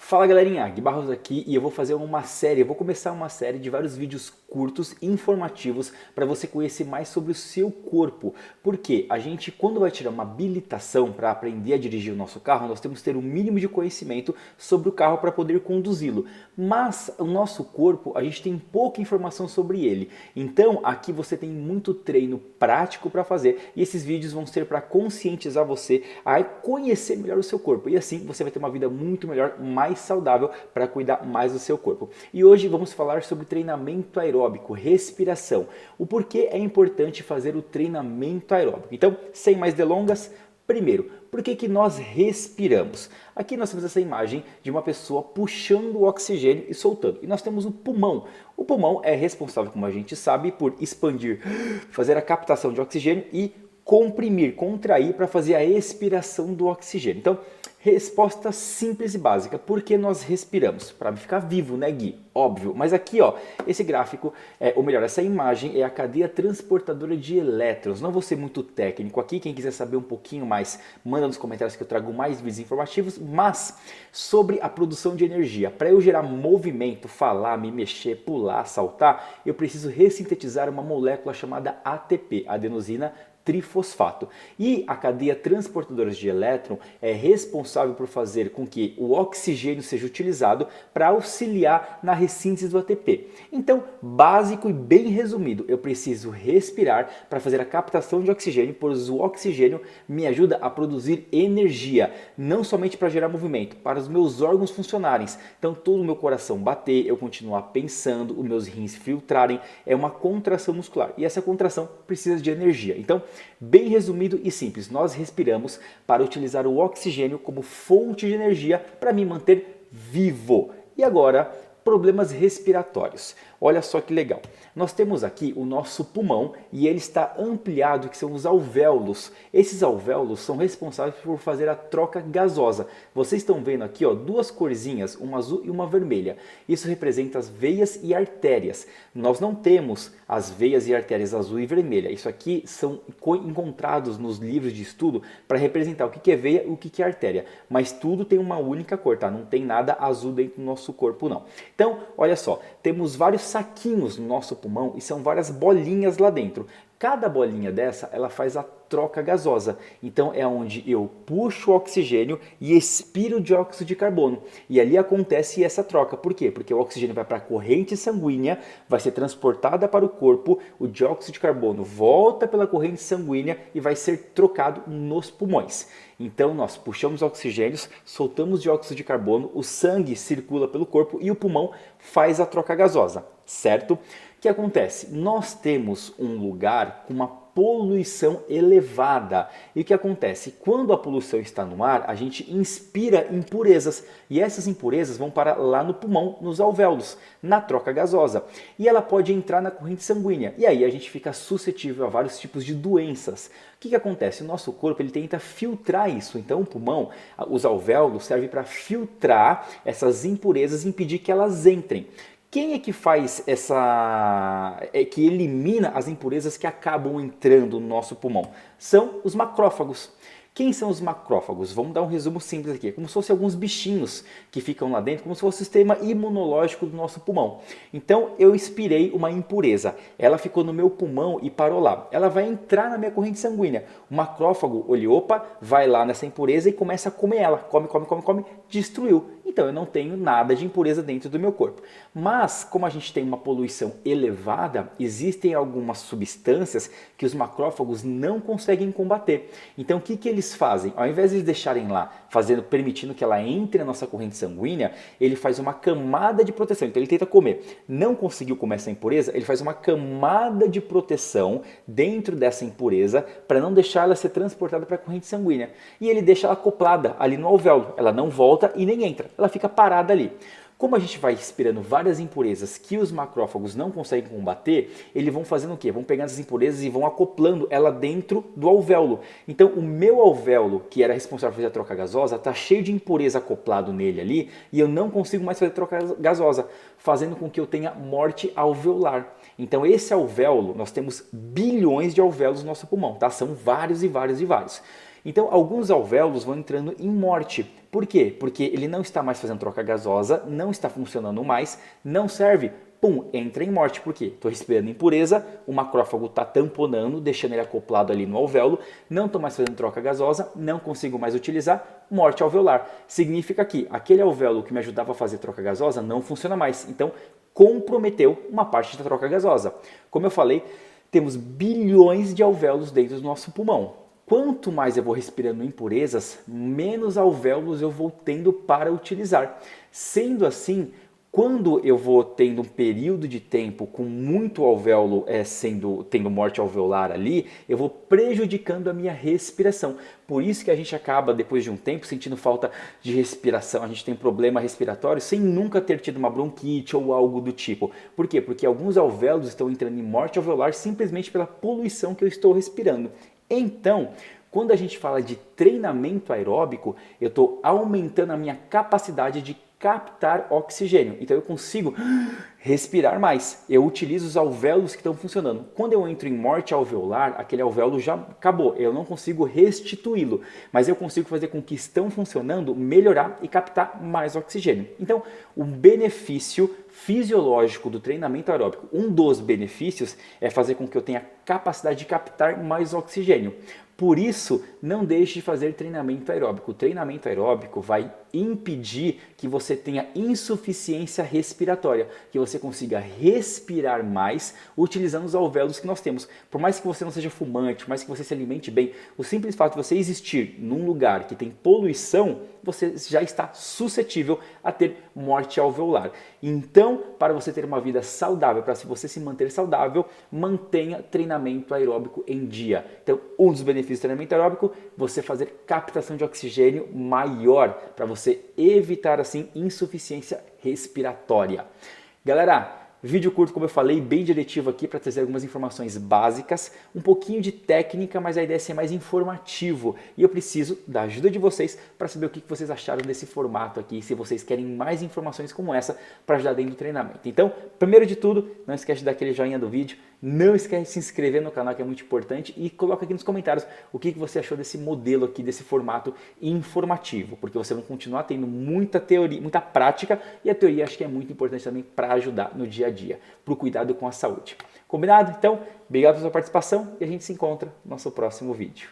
Fala galerinha, Gui Barros aqui e eu vou fazer eu vou começar uma série de vários vídeos curtos, informativos, para você conhecer mais sobre o seu corpo. Porque a gente, quando vai tirar uma habilitação para aprender a dirigir o nosso carro, nós temos que ter um mínimo de conhecimento sobre o carro para poder conduzi-lo. Mas o nosso corpo, a gente tem pouca informação sobre ele. Então aqui você tem muito treino prático para fazer e esses vídeos vão ser para conscientizar você a conhecer melhor o seu corpo. E assim você vai ter uma vida muito melhor, mais saudável para cuidar mais do seu corpo. E hoje vamos falar sobre treinamento aeróbico, respiração. O porquê é importante fazer o treinamento aeróbico. Então, sem mais delongas, primeiro, por que nós respiramos? Aqui nós temos essa imagem de uma pessoa puxando o oxigênio e soltando. E nós temos o pulmão. O pulmão é responsável, como a gente sabe, por expandir, fazer a captação de oxigênio e comprimir, contrair para fazer a expiração do oxigênio. Então, resposta simples e básica. Por que nós respiramos? Para ficar vivo, né, Gui? Óbvio. Mas aqui, ó, esse gráfico, ou melhor, essa imagem é a cadeia transportadora de elétrons. Não vou ser muito técnico aqui. Quem quiser saber um pouquinho mais, manda nos comentários que eu trago mais vídeos informativos. Mas sobre a produção de energia. Para eu gerar movimento, falar, me mexer, pular, saltar, eu preciso ressintetizar uma molécula chamada ATP, adenosina trifosfato. E a cadeia transportadora de elétron é responsável por fazer com que o oxigênio seja utilizado para auxiliar na ressíntese do ATP. Então, básico e bem resumido, eu preciso respirar para fazer a captação de oxigênio, pois o oxigênio me ajuda a produzir energia, não somente para gerar movimento, para os meus órgãos funcionarem. Então, todo o meu coração bater, eu continuar pensando, os meus rins filtrarem, é uma contração muscular. E essa contração precisa de energia. Então, bem resumido e simples, nós respiramos para utilizar o oxigênio como fonte de energia para me manter vivo. E agora, problemas respiratórios. Olha só que legal. Nós temos aqui o nosso pulmão e ele está ampliado, que são os alvéolos. Esses alvéolos são responsáveis por fazer a troca gasosa. Vocês estão vendo aqui, ó, duas corzinhas, uma azul e uma vermelha. Isso representa as veias e artérias. Nós não temos as veias e artérias azul e vermelha. Isso aqui são encontrados nos livros de estudo para representar o que é veia e o que é artéria. Mas tudo tem uma única cor, tá? Não tem nada azul dentro do nosso corpo, não. Então, olha só, temos vários saquinhos no nosso pulmão e são várias bolinhas lá dentro. Cada bolinha dessa, ela faz a troca gasosa. Então é onde eu puxo o oxigênio e expiro dióxido de carbono. E ali acontece essa troca. Por quê? Porque o oxigênio vai para a corrente sanguínea, vai ser transportada para o corpo, o dióxido de carbono volta pela corrente sanguínea e vai ser trocado nos pulmões. Então nós puxamos oxigênios, soltamos dióxido de carbono, o sangue circula pelo corpo e o pulmão faz a troca gasosa, certo? O que acontece? Nós temos um lugar com uma poluição elevada. E o que acontece? Quando a poluição está no ar, a gente inspira impurezas. E essas impurezas vão para lá no pulmão, nos alvéolos, na troca gasosa. E ela pode entrar na corrente sanguínea. E aí a gente fica suscetível a vários tipos de doenças. O que acontece? O nosso corpo ele tenta filtrar isso. Então o pulmão, os alvéolos, servem para filtrar essas impurezas e impedir que elas entrem. Quem é que faz que elimina as impurezas que acabam entrando no nosso pulmão? São os macrófagos. Quem são os macrófagos? Vamos dar um resumo simples aqui. Como se fossem alguns bichinhos que ficam lá dentro, como se fosse o sistema imunológico do nosso pulmão. Então eu expirei uma impureza. Ela ficou no meu pulmão e parou lá. Ela vai entrar na minha corrente sanguínea. O macrófago, olha, opa, vai lá nessa impureza e começa a comer ela. Come, destruiu. Então eu não tenho nada de impureza dentro do meu corpo. Mas, como a gente tem uma poluição elevada, existem algumas substâncias que os macrófagos não conseguem combater. Então o que eles fazem? Ao invés de deixarem lá, permitindo que ela entre na nossa corrente sanguínea, ele faz uma camada de proteção. Então ele tenta comer. Não conseguiu comer essa impureza, ele faz uma camada de proteção dentro dessa impureza para não deixar ela ser transportada para a corrente sanguínea. E ele deixa ela acoplada ali no alvéolo. Ela não volta e nem entra. Ela fica parada ali. Como a gente vai expirando várias impurezas que os macrófagos não conseguem combater, eles vão fazendo o quê? Vão pegando essas impurezas e vão acoplando ela dentro do alvéolo. Então o meu alvéolo, que era responsável por fazer a troca gasosa, está cheio de impureza acoplado nele ali e eu não consigo mais fazer a troca gasosa, fazendo com que eu tenha morte alveolar. Então esse alvéolo, nós temos bilhões de alvéolos no nosso pulmão, tá? São vários e vários e vários. Então, alguns alvéolos vão entrando em morte. Por quê? Porque ele não está mais fazendo troca gasosa, não está funcionando mais, não serve. Pum, entra em morte. Por quê? Estou respirando impureza, o macrófago está tamponando, deixando ele acoplado ali no alvéolo, não estou mais fazendo troca gasosa, não consigo mais utilizar, morte alveolar. Significa que aquele alvéolo que me ajudava a fazer troca gasosa não funciona mais. Então, comprometeu uma parte da troca gasosa. Como eu falei, temos bilhões de alvéolos dentro do nosso pulmão. Quanto mais eu vou respirando impurezas, menos alvéolos eu vou tendo para utilizar. Sendo assim, quando eu vou tendo um período de tempo com muito alvéolo tendo morte alveolar ali, eu vou prejudicando a minha respiração. Por isso que a gente acaba, depois de um tempo, sentindo falta de respiração. A gente tem problema respiratório sem nunca ter tido uma bronquite ou algo do tipo. Por quê? Porque alguns alvéolos estão entrando em morte alveolar simplesmente pela poluição que eu estou respirando. Então, quando a gente fala de treinamento aeróbico, eu estou aumentando a minha capacidade de captar oxigênio. Então eu consigo respirar mais. Eu utilizo os alvéolos que estão funcionando. Quando eu entro em morte alveolar, aquele alvéolo já acabou. Eu não consigo restituí-lo, mas eu consigo fazer com que estão funcionando melhorar e captar mais oxigênio. Então, o benefício fisiológico do treinamento aeróbico, um dos benefícios é fazer com que eu tenha capacidade de captar mais oxigênio. Por isso, não deixe de fazer treinamento aeróbico. O treinamento aeróbico vai impedir que você tenha insuficiência respiratória, que você consiga respirar mais utilizando os alvéolos que nós temos. Por mais que você não seja fumante, por mais que você se alimente bem, o simples fato de você existir num lugar que tem poluição, você já está suscetível a ter morte alveolar. Então, para você ter uma vida saudável, para você se manter saudável, mantenha treinamento aeróbico em dia. Então, um dos benefícios do treinamento aeróbico, você fazer captação de oxigênio maior, para você evitar assim insuficiência respiratória. Galera, vídeo curto, como eu falei, bem diretivo aqui para trazer algumas informações básicas, um pouquinho de técnica, mas a ideia é ser mais informativo. E eu preciso da ajuda de vocês para saber o que vocês acharam desse formato aqui, se vocês querem mais informações como essa para ajudar dentro do treinamento. Então, primeiro de tudo, não esquece de dar aquele joinha do vídeo, não esquece de se inscrever no canal, que é muito importante, e coloca aqui nos comentários o que você achou desse modelo aqui, desse formato informativo, porque vocês vão continuar tendo muita teoria, muita prática, e a teoria acho que é muito importante também para ajudar no dia a dia, para o cuidado com a saúde. Combinado? Então, obrigado pela sua participação e a gente se encontra no nosso próximo vídeo.